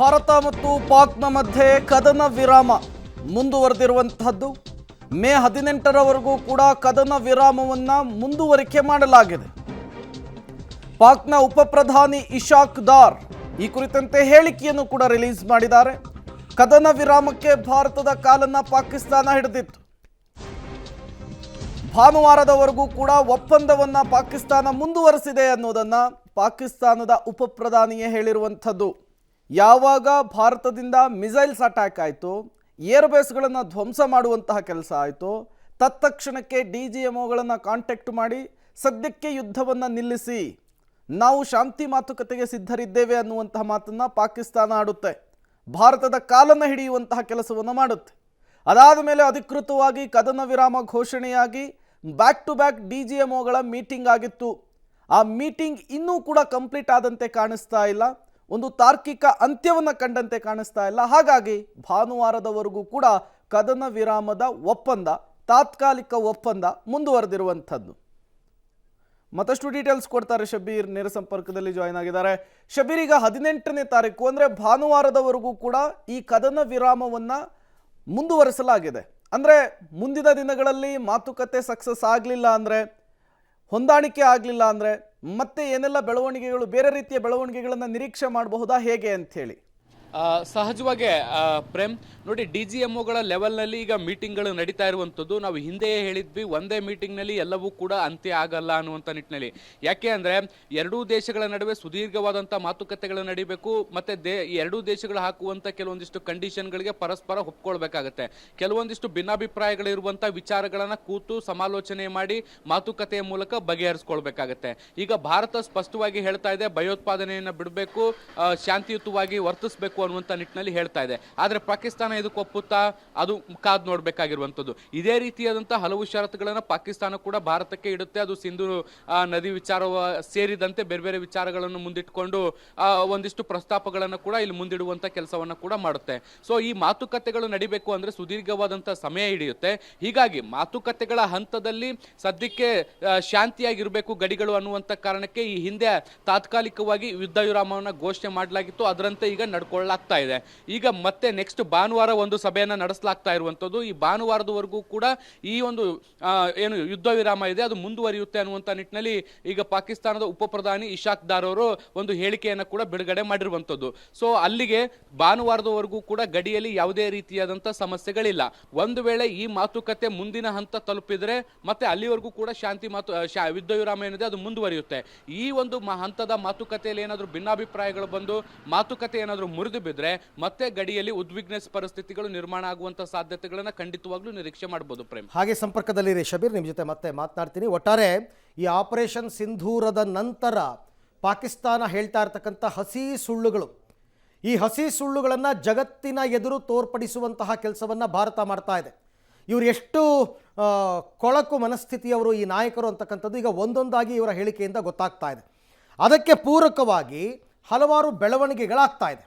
ಭಾರತ ಮತ್ತು ಪಾಕ್ನ ಮಧ್ಯೆ ಕದನ ವಿರಾಮ ಮುಂದುವರೆದಿರುವಂತಹದ್ದು. ಮೇ 18ರವರೆಗೂ ಕೂಡ ಕದನ ವಿರಾಮವನ್ನು ಮುಂದುವರಿಕೆ ಮಾಡಲಾಗಿದೆ. ಪಾಕ್ನ ಉಪ ಪ್ರಧಾನಿ ಇಶಾಕ್ ದಾರ್ ಈ ಕುರಿತಂತೆ ಹೇಳಿಕೆಯನ್ನು ಕೂಡ ರಿಲೀಸ್ ಮಾಡಿದ್ದಾರೆ. ಕದನ ವಿರಾಮಕ್ಕೆ ಭಾರತದ ಕಾಲನ್ನ ಪಾಕಿಸ್ತಾನ ಹಿಡಿದಿತ್ತು. ಭಾನುವಾರದವರೆಗೂ ಕೂಡ ಒಪ್ಪಂದವನ್ನ ಪಾಕಿಸ್ತಾನ ಮುಂದುವರೆಸಿದೆ ಅನ್ನೋದನ್ನ ಪಾಕಿಸ್ತಾನದ ಉಪ ಪ್ರಧಾನಿಯೇ ಹೇಳಿರುವಂಥದ್ದು. ಯಾವಾಗ ಭಾರತದಿಂದ ಮಿಸೈಲ್ಸ್ ಅಟ್ಯಾಕ್ ಆಯಿತು, ಏರ್ಬೇಸ್ಗಳನ್ನು ಧ್ವಂಸ ಮಾಡುವಂತಹ ಕೆಲಸ ಆಯಿತು, ತತ್ಕ್ಷಣಕ್ಕೆ DGMOಗಳನ್ನು ಕಾಂಟ್ಯಾಕ್ಟ್ ಮಾಡಿ ಸದ್ಯಕ್ಕೆ ಯುದ್ಧವನ್ನು ನಿಲ್ಲಿಸಿ, ನಾವು ಶಾಂತಿ ಮಾತುಕತೆಗೆ ಸಿದ್ಧರಿದ್ದೇವೆ ಅನ್ನುವಂತಹ ಮಾತನ್ನು ಪಾಕಿಸ್ತಾನ ಆಡುತ್ತೆ. ಭಾರತದ ಕಾಲನ್ನು ಹಿಡಿಯುವಂತಹ ಕೆಲಸವನ್ನು ಮಾಡುತ್ತೆ. ಅದಾದ ಮೇಲೆ ಅಧಿಕೃತವಾಗಿ ಕದನ ವಿರಾಮ ಘೋಷಣೆಯಾಗಿ ಬ್ಯಾಕ್ ಟು ಬ್ಯಾಕ್ DGMOಗಳ ಮೀಟಿಂಗ್ ಆಗಿತ್ತು. ಆ ಮೀಟಿಂಗ್ ಇನ್ನೂ ಕೂಡ ಕಂಪ್ಲೀಟ್ ಆದಂತೆ ಕಾಣಿಸ್ತಾ ಇಲ್ಲ, ಒಂದು ತಾರ್ಕಿಕ ಅಂತ್ಯವನ್ನು ಕಂಡಂತೆ ಕಾಣಿಸ್ತಾ ಇಲ್ಲ. ಹಾಗಾಗಿ ಭಾನುವಾರದವರೆಗೂ ಕೂಡ ಕದನ ವಿರಾಮದ ಒಪ್ಪಂದ, ತಾತ್ಕಾಲಿಕ ಒಪ್ಪಂದ ಮುಂದುವರೆದಿರುವಂಥದ್ದು. ಮತ್ತಷ್ಟು ಡೀಟೇಲ್ಸ್ ಕೊಡ್ತಾರೆ ಶಬೀರ್, ನೇರ ಸಂಪರ್ಕದಲ್ಲಿ ಜಾಯ್ನ್ ಆಗಿದ್ದಾರೆ. ಶಬೀರ್, ಈಗ 18ನೇ ತಾರೀಕು ಅಂದರೆ ಭಾನುವಾರದವರೆಗೂ ಕೂಡ ಈ ಕದನ ವಿರಾಮವನ್ನು ಮುಂದುವರೆಸಲಾಗಿದೆ. ಅಂದರೆ ಮುಂದಿನ ದಿನಗಳಲ್ಲಿ ಮಾತುಕತೆ ಸಕ್ಸಸ್ ಆಗಲಿಲ್ಲ ಅಂದರೆ, ಹೊಂದಾಣಿಕೆ ಆಗಲಿಲ್ಲ ಅಂದರೆ ಮತ್ತೆ ಏನೆಲ್ಲ ಬೆಳವಣಿಗೆಗಳು, ಬೇರೆ ರೀತಿಯ ಬೆಳವಣಿಗೆಗಳನ್ನು ನಿರೀಕ್ಷೆ ಮಾಡಬಹುದಾ, ಹೇಗೆ ಅಂಥೇಳಿ? ಸಹಜವಾಗಿ ಪ್ರೇಮ್ ನೋಡಿ, DGMOಗಳ ಲೆವೆಲ್ನಲ್ಲಿ ಈಗ ಮೀಟಿಂಗ್ಗಳು ನಡೀತಾ ಇರುವಂಥದ್ದು. ನಾವು ಹಿಂದೆಯೇ ಹೇಳಿದ್ವಿ, ಒಂದೇ ಮೀಟಿಂಗ್ನಲ್ಲಿ ಎಲ್ಲವೂ ಕೂಡ ಅಂತ್ಯ ಆಗಲ್ಲ ಅನ್ನುವಂಥ ನಿಟ್ಟಿನಲ್ಲಿ. ಯಾಕೆ ಅಂದರೆ ಎರಡೂ ದೇಶಗಳ ನಡುವೆ ಸುದೀರ್ಘವಾದಂಥ ಮಾತುಕತೆಗಳು ನಡೀಬೇಕು. ಮತ್ತು ಎರಡೂ ದೇಶಗಳು ಹಾಕುವಂಥ ಕೆಲವೊಂದಿಷ್ಟು ಕಂಡೀಷನ್ಗಳಿಗೆ ಪರಸ್ಪರ ಒಪ್ಕೊಳ್ಬೇಕಾಗತ್ತೆ. ಕೆಲವೊಂದಿಷ್ಟು ಭಿನ್ನಾಭಿಪ್ರಾಯಗಳಿರುವಂಥ ವಿಚಾರಗಳನ್ನು ಕೂತು ಸಮಾಲೋಚನೆ ಮಾಡಿ ಮಾತುಕತೆಯ ಮೂಲಕ ಬಗೆಹರಿಸ್ಕೊಳ್ಬೇಕಾಗತ್ತೆ. ಈಗ ಭಾರತ ಸ್ಪಷ್ಟವಾಗಿ ಹೇಳ್ತಾ ಇದೆ, ಭಯೋತ್ಪಾದನೆಯನ್ನು ಬಿಡಬೇಕು, ಶಾಂತಿಯುತವಾಗಿ ವರ್ತಿಸಬೇಕು ಅನ್ನುವಂಥ ನಿಟ್ಟಿನಲ್ಲಿ ಹೇಳ್ತಾ ಇದೆ. ಆದರೆ ಪಾಕಿಸ್ತಾನ ಇದಕ್ಕೆ ಒಪ್ಪುತ್ತಾ, ಅದು ಕಾದು ನೋಡಬೇಕಾಗಿರುವಂಥದ್ದು. ಇದೇ ರೀತಿಯಾದಂಥ ಹಲವು ಷರತ್ತುಗಳನ್ನು ಪಾಕಿಸ್ತಾನ ಕೂಡ ಭಾರತಕ್ಕೆ ಇಡುತ್ತೆ. ಅದು ಸಿಂಧು ನದಿ ವಿಚಾರ ಸೇರಿದಂತೆ ಬೇರೆ ಬೇರೆ ವಿಚಾರಗಳನ್ನು ಮುಂದಿಟ್ಕೊಂಡು ಒಂದಿಷ್ಟು ಪ್ರಸ್ತಾಪಗಳನ್ನು ಕೂಡ ಇಲ್ಲಿ ಮುಂದಿಡುವಂಥ ಕೆಲಸವನ್ನು ಕೂಡ ಮಾಡುತ್ತೆ. ಸೊ ಈ ಮಾತುಕತೆಗಳು ನಡಿಬೇಕು ಅಂದರೆ ಸುದೀರ್ಘವಾದಂಥ ಸಮಯ ಹಿಡಿಯುತ್ತೆ. ಹೀಗಾಗಿ ಮಾತುಕತೆಗಳ ಹಂತದಲ್ಲಿ ಸದ್ಯಕ್ಕೆ ಶಾಂತಿಯಾಗಿರಬೇಕು ಗಡಿಗಳು ಅನ್ನುವಂಥ ಕಾರಣಕ್ಕೆ ಈ ಹಿಂದೆ ತಾತ್ಕಾಲಿಕವಾಗಿ ಯುದ್ಧ ವಿರಾಮವನ್ನು ಘೋಷಣೆ ಮಾಡಲಾಗಿತ್ತು. ಅದರಂತೆ ಈಗ ನಡ್ಕೊಳ್ಳಲಾಗ್ತಾ ಇದೆ. ಈಗ ಮತ್ತೆ ನೆಕ್ಸ್ಟ್ ಭಾನುವಾರ ಒಂದು ಸಭೆಯನ್ನು ನಡೆಸಲಾಗ್ತಾ ಇರುವಂಥದ್ದು. ಈ ಭಾನುವಾರದವರೆಗೂ ಕೂಡ ಈ ಒಂದು ಏನು ಯುದ್ಧ ವಿರಾಮ ಇದೆ ಅದು ಮುಂದುವರಿಯುತ್ತೆ ಅನ್ನುವಂಥ ನಿಟ್ಟಿನಲ್ಲಿ ಈಗ ಪಾಕಿಸ್ತಾನದ ಉಪ ಪ್ರಧಾನಿ ಇಶಾಕ್ ದಾರ್ ಅವರು ಒಂದು ಹೇಳಿಕೆಯನ್ನು ಕೂಡ ಬಿಡುಗಡೆ ಮಾಡಿರುವಂಥದ್ದು. ಸೊ ಅಲ್ಲಿಗೆ ಭಾನುವಾರದವರೆಗೂ ಕೂಡ ಗಡಿಯಲ್ಲಿ ಯಾವುದೇ ರೀತಿಯಾದಂಥ ಸಮಸ್ಯೆಗಳಿಲ್ಲ. ಒಂದು ವೇಳೆ ಈ ಮಾತುಕತೆ ಮುಂದಿನ ಹಂತ ತಲುಪಿದರೆ ಮತ್ತೆ ಅಲ್ಲಿವರೆಗೂ ಕೂಡ ಶಾಂತಿ ಯುದ್ಧ ವಿರಾಮ ಏನಿದೆ ಅದು ಮುಂದುವರಿಯುತ್ತೆ. ಈ ಒಂದು ಹಂತದ ಮಾತುಕತೆಯಲ್ಲಿ ಏನಾದರೂ ಭಿನ್ನಾಭಿಪ್ರಾಯಗಳು ಬಂದು ಮಾತುಕತೆ ಏನಾದರೂ ಮುರಿದು ಬಿದ್ದರೆ ಮತ್ತೆ ಗಡಿಯಲ್ಲಿ ಉದ್ವಿಗ್ನ ಪರಿಸ್ಥಿತಿಗಳು ನಿರ್ಮಾಣ ಆಗುವಂತ ಸಾಧ್ಯತೆಗಳನ್ನು ಖಂಡಿತವಾಗ್ಲೂ ನಿರೀಕ್ಷೆ ಮಾಡಬಹುದು. ಪ್ರೇಮ್, ಹಾಗೆ ಸಂಪರ್ಕದಲ್ಲಿ ಶಬೀರ್, ನಿಮ್ಮ ಜೊತೆ ಮತ್ತೆ ಮಾತನಾಡ್ತೀನಿ. ಒಟ್ಟಾರೆ ಈ ಆಪರೇಷನ್ ಸಿಂಧೂರದ ನಂತರ ಪಾಕಿಸ್ತಾನ ಹೇಳ್ತಾ ಇರ್ತಕ್ಕಂಥ ಹಸಿ ಸುಳ್ಳುಗಳು, ಈ ಹಸಿ ಸುಳ್ಳುಗಳನ್ನು ಜಗತ್ತಿನ ಎದುರು ತೋರ್ಪಡಿಸುವಂತಹ ಕೆಲಸವನ್ನು ಭಾರತ ಮಾಡ್ತಾ ಇದೆ. ಇವರು ಎಷ್ಟು ಕೊಳಕು ಮನಸ್ಥಿತಿಯವರು ಈ ನಾಯಕರು ಅಂತಕ್ಕಂಥದ್ದು ಈಗ ಒಂದೊಂದಾಗಿ ಇವರ ಹೇಳಿಕೆಯಿಂದ ಗೊತ್ತಾಗ್ತಾ ಇದೆ. ಅದಕ್ಕೆ ಪೂರಕವಾಗಿ ಹಲವಾರು ಬೆಳವಣಿಗೆಗಳಾಗ್ತಾ ಇದೆ.